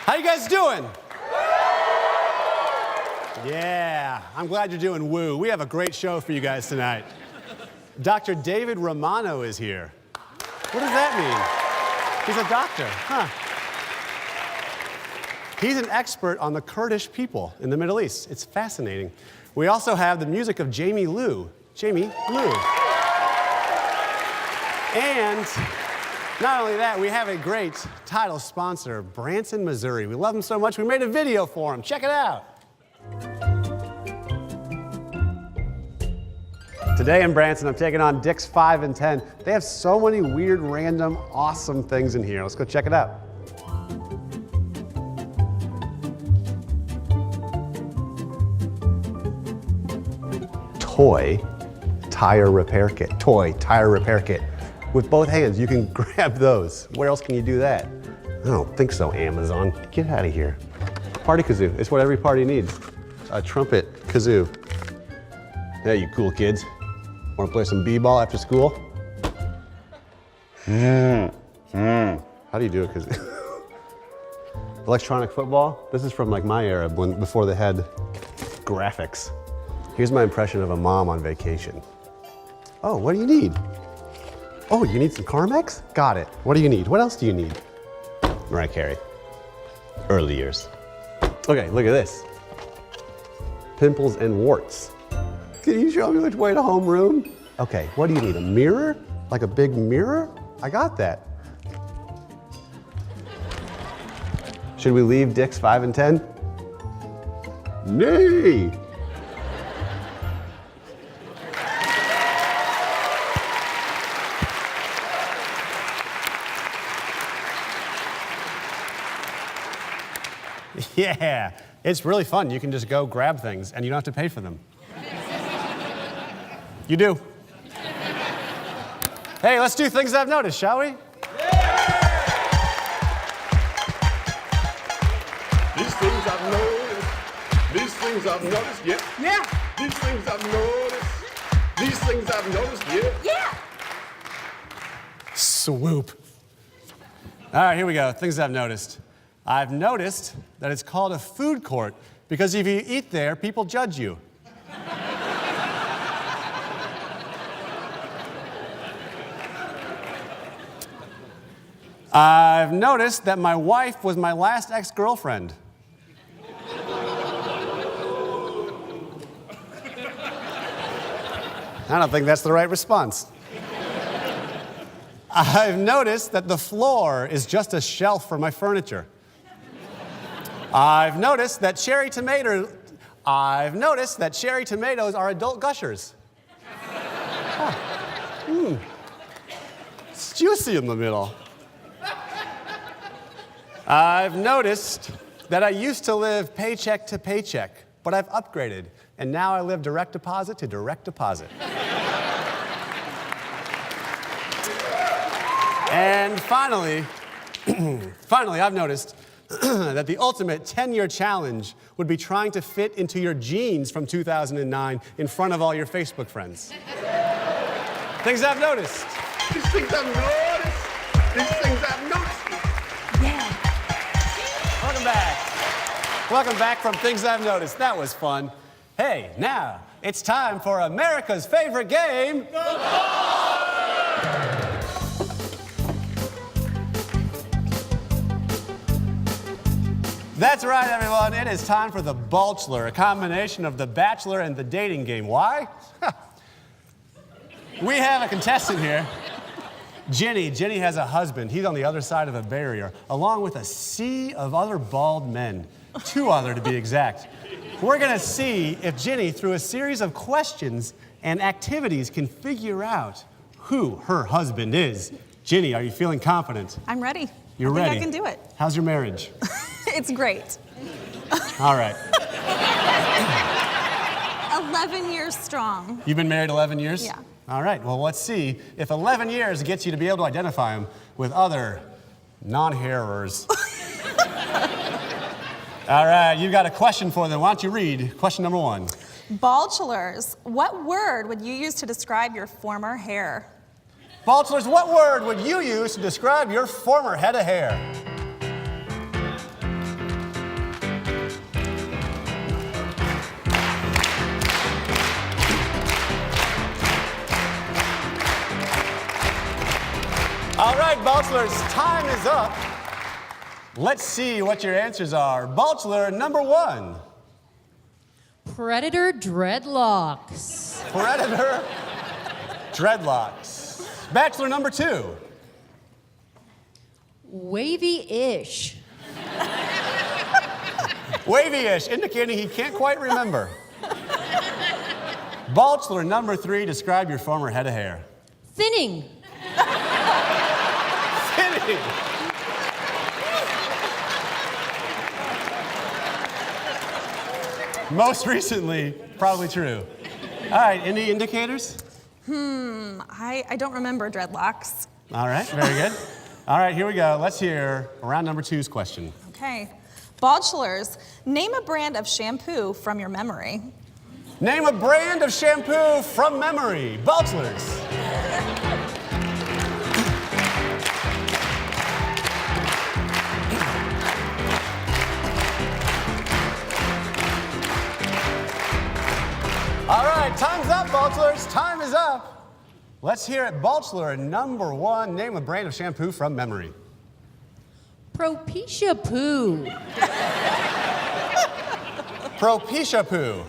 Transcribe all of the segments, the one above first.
How you guys doing? Yeah, I'm glad you're doing woo. We have a great show for you guys tonight. Dr. David Romano is here. What does that mean? He's a doctor, huh? He's an expert on the Kurdish people in the Middle East. It's fascinating. We also have the music of Jamie Liu. Jamie Liu. And not only that, we have a great title sponsor, Branson, Missouri. We love them so much, we made a video for them. Check it out. Today in Branson, I'm taking on Dick's 5 and 10. They have so many weird, random, awesome things in here. Let's go check it out. Toy tire repair kit. Toy tire repair kit. With both hands, you can grab those. Where else can you do that? I don't think so, Amazon. Get out of here. Party kazoo. It's what every party needs. A trumpet kazoo. Hey, you cool kids. Want to play some b-ball after school? How do you do it? Electronic football? This is from like my era, before they had graphics. Here's my impression of a mom on vacation. Oh, what do you need? Oh, you need some Carmex? Got it. What do you need? What else do you need? Mariah Carey. Early years. Okay, look at this. Pimples and warts. Can you show me which way to homeroom? Okay, what do you need? A mirror? Like a big mirror? I got that. Should we leave Dick's 5 and 10? Nay! Yeah, it's really fun. You can just go grab things and you don't have to pay for them. You do. Hey, let's do things I've noticed, shall we? These things I've noticed. These things I've noticed, yeah. Yeah. These things I've noticed. These things I've noticed, yeah. Yeah. Swoop. All right, here we go. Things I've noticed. I've noticed that it's called a food court because if you eat there, people judge you. I've noticed that my wife was my last ex-girlfriend. I don't think that's the right response. I've noticed that the floor is just a shelf for my furniture. I've noticed that cherry tomatoes are adult gushers. It's juicy in the middle. I've noticed that I used to live paycheck to paycheck, but I've upgraded, and now I live direct deposit to direct deposit. And finally, I've noticed that the ultimate 10-year challenge would be trying to fit into your jeans from 2009 in front of all your Facebook friends. Things I've noticed. These things I've noticed. These things I've noticed. Yeah. Welcome back. Welcome back from Things I've Noticed. That was fun. Hey, now it's time for America's favorite game. That's right, everyone. It is time for the Bachelor, a combination of The Bachelor and the dating game. Why? We have a contestant here. Jenny has a husband. He's on the other side of a barrier, along with a sea of other bald men. 2 other to be exact. We're gonna see if Jenny, through a series of questions and activities, can figure out who her husband is. Jenny, are you feeling confident? I'm ready. You're I think ready? I can do it. How's your marriage? It's great. All right. 11 years strong. You've been married 11 years? Yeah. All right, well, let's see if 11 years gets you to be able to identify him with other non-hairers. All right, you've got a question for them. Why don't you read question number 1? Bachelors, what word would you use to describe your former hair? Bachelors, what word would you use to describe your former head of hair? Bachelors, time is up. Let's see what your answers are. Bachelor number 1. Predator dreadlocks. Predator dreadlocks. Bachelor number 2. Wavy-ish. Wavy-ish, indicating he can't quite remember. Bachelor number 3, describe your former head of hair. Thinning. Thinning. Most recently, probably true. All right, any indicators? I don't remember dreadlocks. All right, very good. All right, here we go. Let's hear round number 2's question. Okay. Bachelors, name a brand of shampoo from your memory. Name a brand of shampoo from memory. Bachelors. All right, time's up, Bachelors. Time is up. Let's hear it. Bachelor number 1, name a brand of shampoo from memory. Propecia poo. Propecia poo.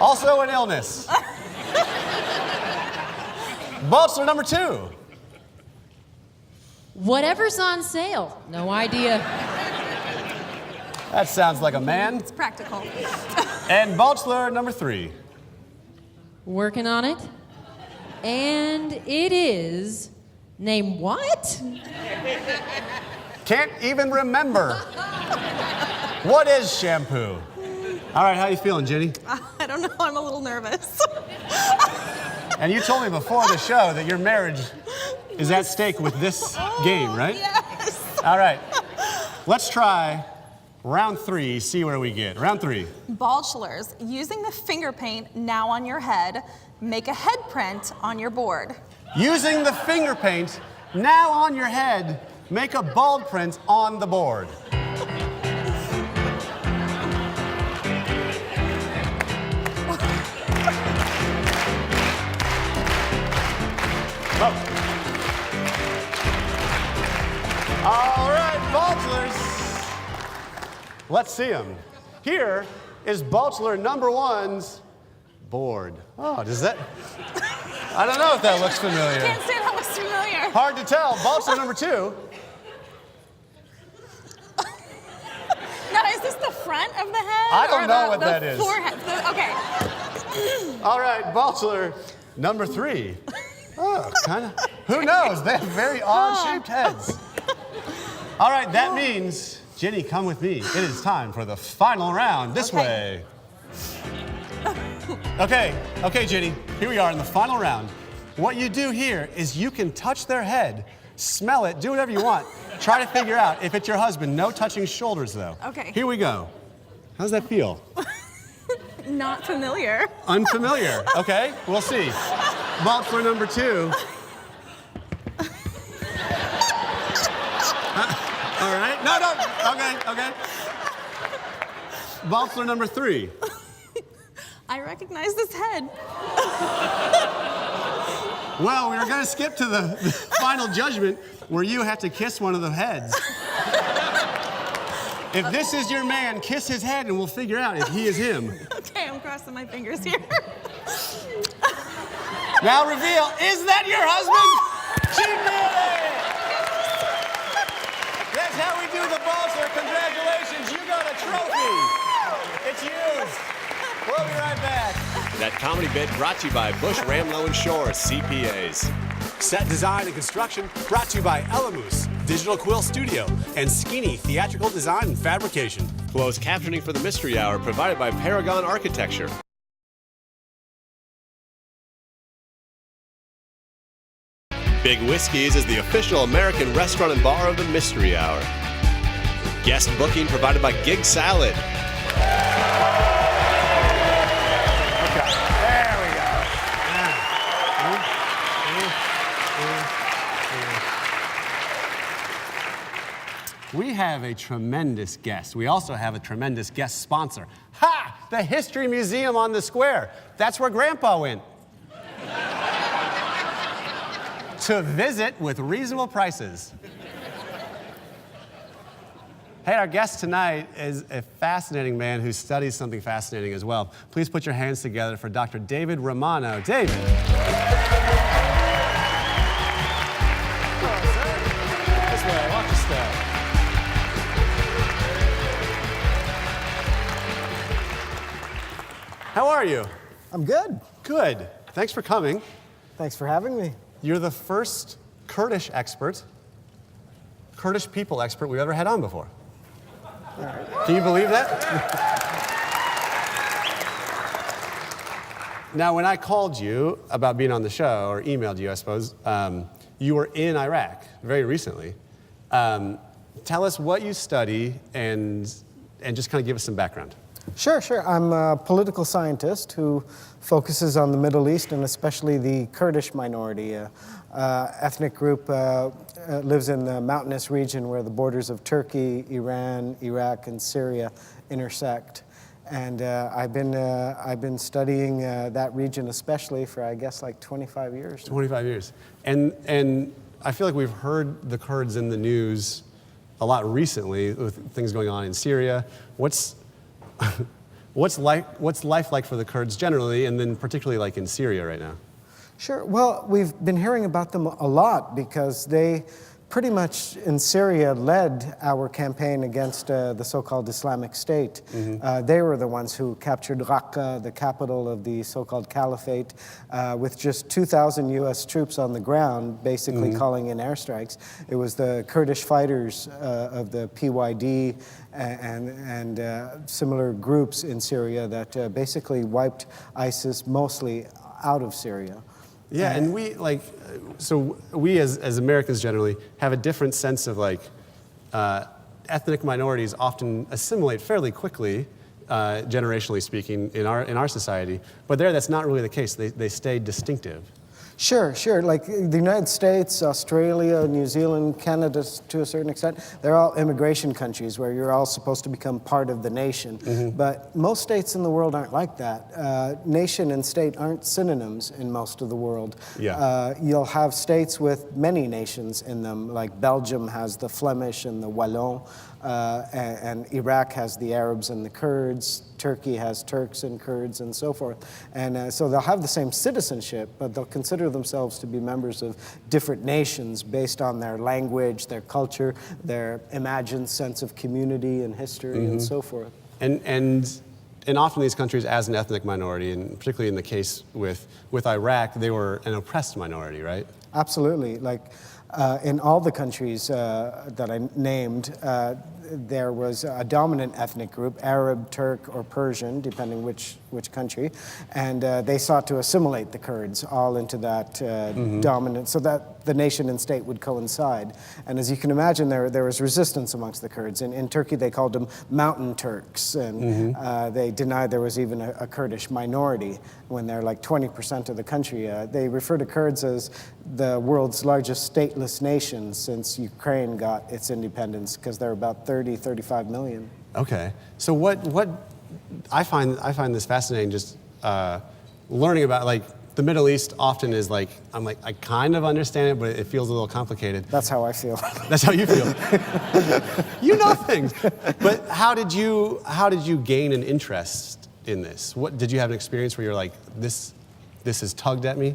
Also an illness. Bachelor number 2. Whatever's on sale. No idea. That sounds like a man. It's practical. And Bachelor number 3. Working on it. And it is... Name what? Can't even remember. What is shampoo? All right, how you feeling, Jenny? I don't know, I'm a little nervous. And you told me before the show that your marriage is at stake with this game, right? Yes. All right, let's try round 3, see where we get. Round 3. Bachelors, using the finger paint now on your head, make a head print on your board. Using the finger paint now on your head, make a bald print on the board. All right, Bachelors. Let's see them. Here is Bachelor number 1's board. Oh, does that? I don't know if that looks familiar. Can't say that looks familiar. Hard to tell. Bachelor number 2. Now, is this the front of the head? I don't or know the, what the that is. Forehead? Okay. All right, Bachelor number 3. Oh, kind of. Who knows? They have very odd-shaped heads. All right, that means, Jenny, come with me. It is time for the final round. This way. Okay, Jenny, here we are in the final round. What you do here is you can touch their head, smell it, do whatever you want. Try to figure out if it's your husband. No touching shoulders, though. Okay. Here we go. How's that feel? Not familiar. Unfamiliar. Okay, we'll see. Bachelor number 2. All right. No. Okay. Bachelor number 3. I recognize this head. Well, we were going to skip to the final judgment where you have to kiss one of the heads. If this is your man, kiss his head and we'll figure out if he is him. Okay, I'm crossing my fingers here. Now reveal, is that your husband? She did it! That's how we do the Bachelor. Congratulations, you got a trophy. It's yours. We'll be right back. That comedy bit brought to you by Bush, Ramlow & Shore CPAs. Set design and construction brought to you by Elamoose, Digital Quill Studio, and Skinny Theatrical Design and Fabrication. Closed captioning for the Mystery Hour provided by Paragon Architecture. Big Whiskey's is the official American restaurant and bar of the Mystery Hour. Guest booking provided by Gig Salad. There we go. We have a tremendous guest. We also have a tremendous guest sponsor. Ha! The History Museum on the Square. That's where Grandpa went. to visit with reasonable prices. Hey, our guest tonight is a fascinating man who studies something fascinating as well. Please put your hands together for Dr. David Romano. David. Hello, sir. This way, watch your step. How are you? I'm good. Good. Thanks for coming. Thanks for having me. You're the first Kurdish people expert we've ever had on before. Can you believe that? Now, when I called you about being on the show, or emailed you, I suppose, you were in Iraq very recently. Tell us what you study and just kind of give us some background. Sure. I'm a political scientist who focuses on the Middle East and especially the Kurdish minority. Ethnic group lives in the mountainous region where the borders of Turkey, Iran, Iraq, and Syria intersect. And I've been studying that region especially for, I guess, like 25 years. 25 years. And I feel like we've heard the Kurds in the news a lot recently with things going on in Syria. What's life like for the Kurds generally, and then particularly like in Syria right now? Sure. Well, we've been hearing about them a lot because they pretty much in Syria led our campaign against the so-called Islamic State. Mm-hmm. They were the ones who captured Raqqa, the capital of the so-called caliphate, with just 2,000 U.S. troops on the ground, basically Mm-hmm. calling in airstrikes. It was the Kurdish fighters of the PYD and similar groups in Syria that basically wiped ISIS mostly out of Syria. Yeah, and we we as Americans generally have a different sense of ethnic minorities often assimilate fairly quickly, generationally speaking, in our society. But there, that's not really the case. They stay distinctive. Sure. Like the United States, Australia, New Zealand, Canada to a certain extent, they're all immigration countries where you're all supposed to become part of the nation. Mm-hmm. But most states in the world aren't like that. Nation and state aren't synonyms in most of the world. Yeah. You'll have states with many nations in them, like Belgium has the Flemish and the Wallon, and Iraq has the Arabs and the Kurds. Turkey has Turks and Kurds and so forth. And so they'll have the same citizenship, but they'll consider themselves to be members of different nations based on their language, their culture, their imagined sense of community and history Mm-hmm. and so forth. And often these countries, as an ethnic minority, and particularly in the case with Iraq, they were an oppressed minority, right? Absolutely. Like in all the countries that I named, there was a dominant ethnic group, Arab, Turk, or Persian, depending which country, and they sought to assimilate the Kurds all into that dominant, so that the nation and state would coincide. And as you can imagine, there was resistance amongst the Kurds. In Turkey, they called them mountain Turks, and they denied there was even a Kurdish minority when they're like 20% of the country. They refer to Kurds as the world's largest stateless nation since Ukraine got its independence, because they're about 35 million. Okay. So what I find this fascinating, just learning about the Middle East often is I kind of understand it, but it feels a little complicated. That's how I feel. That's how you feel. You know things. But how did you gain an interest in this? What did you have an experience where you're like, this has tugged at me?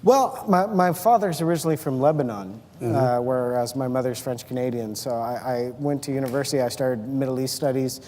Well, my father's originally from Lebanon, whereas my mother's French-Canadian. So I went to university. I started Middle East studies,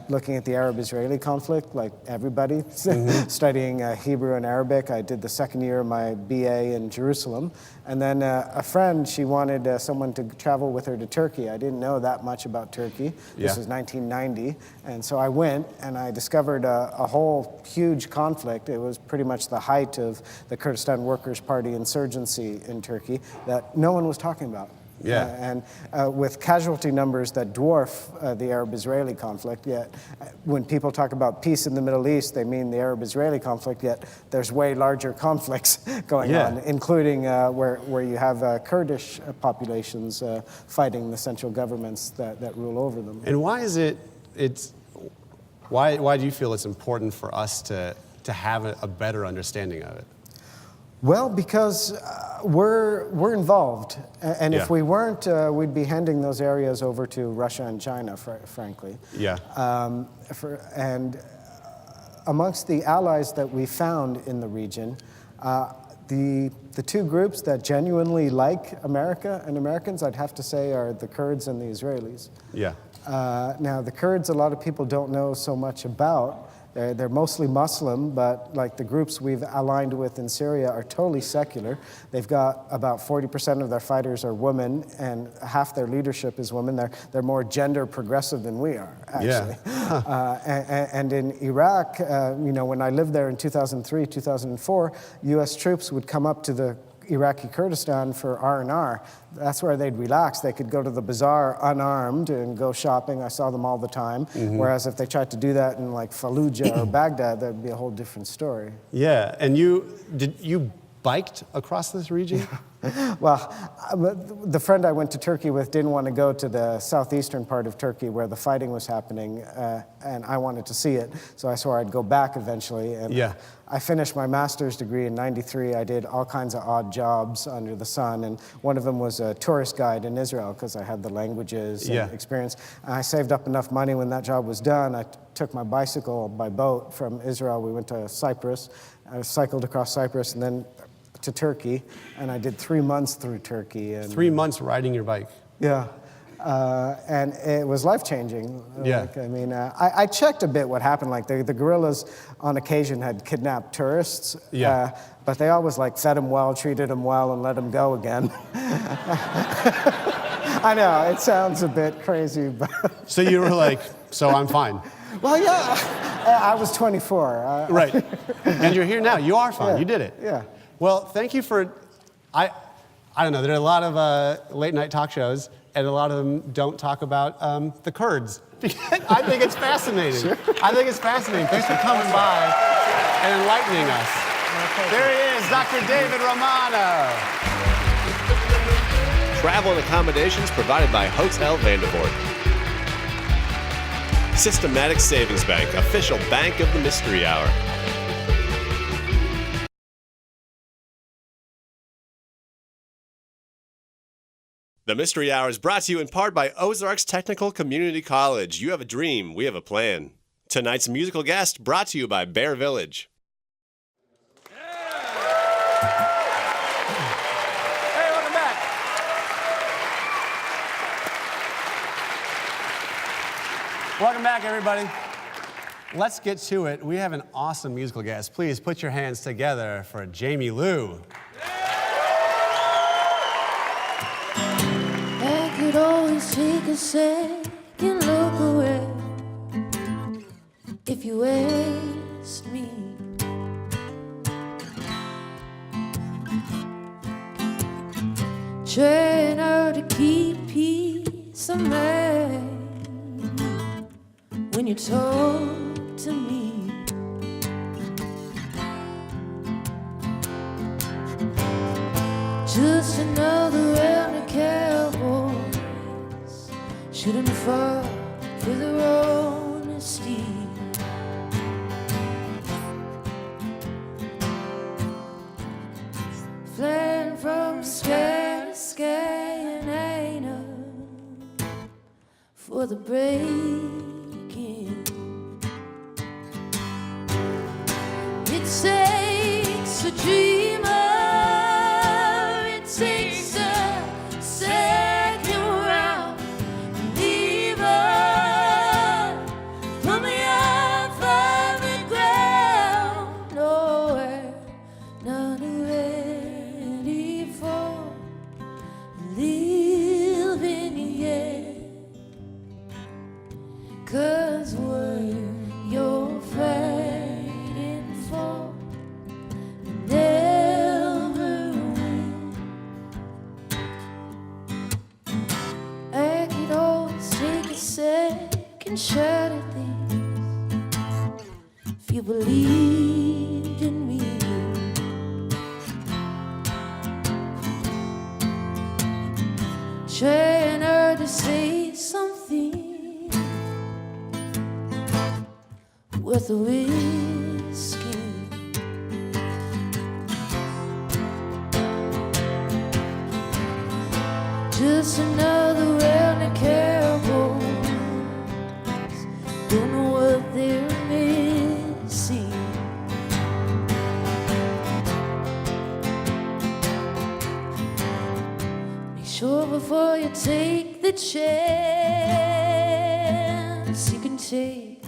looking at the Arab-Israeli conflict, like everybody, studying Hebrew and Arabic. I did the second year of my BA in Jerusalem. And then a friend, she wanted someone to travel with her to Turkey. I didn't know that much about Turkey. This was 1990. And so I went, and I discovered a whole huge conflict. It was pretty much the height of the Kurdistan Workers' Party insurgency in Turkey that no one was talking about. Yeah. And with casualty numbers that dwarf the Arab-Israeli conflict, yet when people talk about peace in the Middle East, they mean the Arab-Israeli conflict, yet there's way larger conflicts going on, including where you have Kurdish populations fighting the central governments that rule over them. And why is why do you feel it's important for us to have a better understanding of it? Well, because We're involved, and Yeah. if we weren't, we'd be handing those areas over to Russia and China, frankly. Yeah. And amongst the allies that we found in the region, the two groups that genuinely like America and Americans, I'd have to say, are the Kurds and the Israelis. Yeah. Now, the Kurds, a lot of people don't know so much about. They're mostly Muslim, but like the groups we've aligned with in Syria are totally secular. They've got about 40% of their fighters are women, and half their leadership is women. They're more gender progressive than we are, actually. Yeah. And in Iraq, when I lived there in 2003, 2004, U.S. troops would come up to the Iraqi Kurdistan for R&R. That's where they'd relax. They could go to the bazaar unarmed and go shopping. I saw them all the time. Whereas if they tried to do that in like Fallujah or Baghdad, that'd be a whole different story. Yeah, and you biked across this region? Well, the friend I went to Turkey with didn't want to go to the southeastern part of Turkey where the fighting was happening, and I wanted to see it, so I swore I'd go back eventually. And Yeah. I finished my master's degree in '93. I did all kinds of odd jobs under the sun, and one of them was a tourist guide in Israel because I had the languages and Yeah. experience. And I saved up enough money when that job was done. I took my bicycle by boat from Israel. We went to Cyprus. I cycled across Cyprus and then to Turkey, and I did 3 months through Turkey. And 3 months riding your bike. yeah. And it was life-changing. Yeah. Like, I mean, I checked a bit what happened. Like the guerrillas on occasion had kidnapped tourists, Yeah. but they always like fed them well, treated them well, and let them go again. I know, it sounds a bit crazy, but... So you were like, so I'm fine. Well, yeah, I was 24. Right. And you're here now. You are fine. Yeah. You did it. Yeah. Well, thank you for, I don't know, there are a lot of late night talk shows, and a lot of them don't talk about the Kurds. I think it's fascinating. Sure. I think it's fascinating. Thanks for coming by and enlightening us. There he is, Dr. David Romano. Travel and accommodations provided by Hotel Vandervoort. Systematic Savings Bank, official bank of the Mystery Hour. The Mystery Hour is brought to you in part by Ozarks Technical Community College. You have a dream, we have a plan. Tonight's musical guest brought to you by Bear Village. Hey, welcome back. Welcome back, everybody. Let's get to it. We have an awesome musical guest. Please put your hands together for Jamie Lou. I could always take a second look away if you asked me. Trying hard to keep peace of mind when you talk to me. Just another round of cowboys shouldn't fall for their honesty. Flying from sky to sky and ain't up for the breaking. It takes a dreamer. It takes a second round. And even put me off on the ground. Nowhere, not ready for living yet. 'Cause what you're fighting for never win. I could always take a second shot at things if you believed in me. Trying hard to say something worth a risking. just another round of cowboys. Don't know what they're missing. Make sure before you take the chance, you can take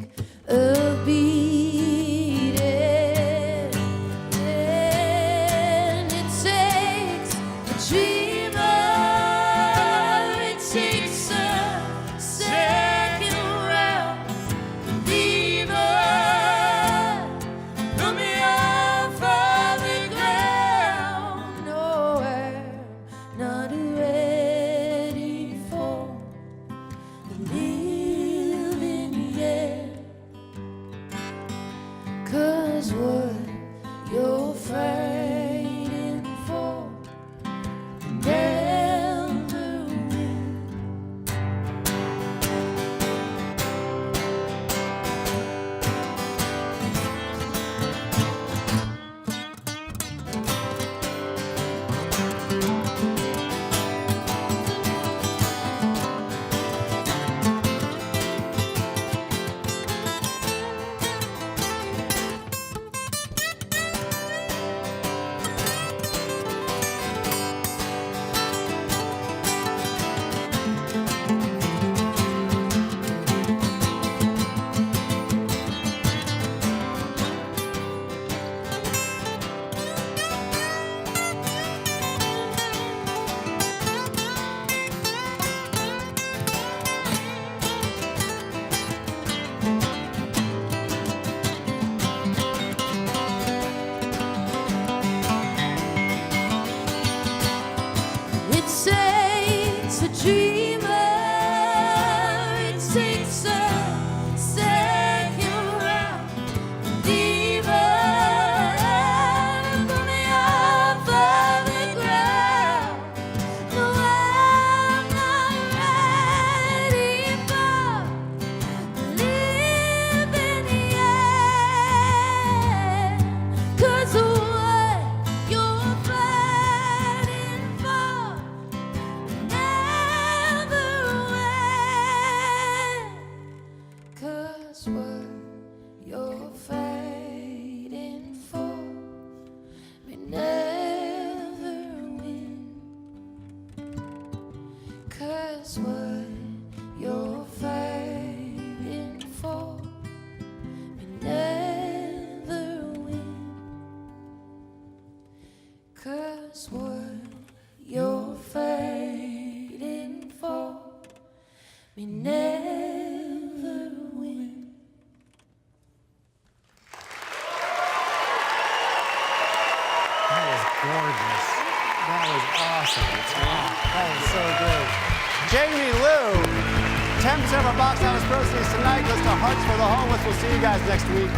a beating. And it takes a dreamer, it takes a second round believer. Put me off of the ground. No, I'm not ready for living yet. 'Cause what you're fighting for never win. It takes a dreamer, it takes a second round believer. Put me off of the ground. No, I'm not ready for living yet. 'Cause what you're fighting for never win. 'Cause what you're fighting for may never win. 'Cause what you're fighting for may never win. 'Cause what you're fighting for may never win. That was gorgeous. That was awesome. That was so good. Jamie Lou, 10% of our box office proceeds tonight goes to Hearts for the Homeless. We'll see you guys next week.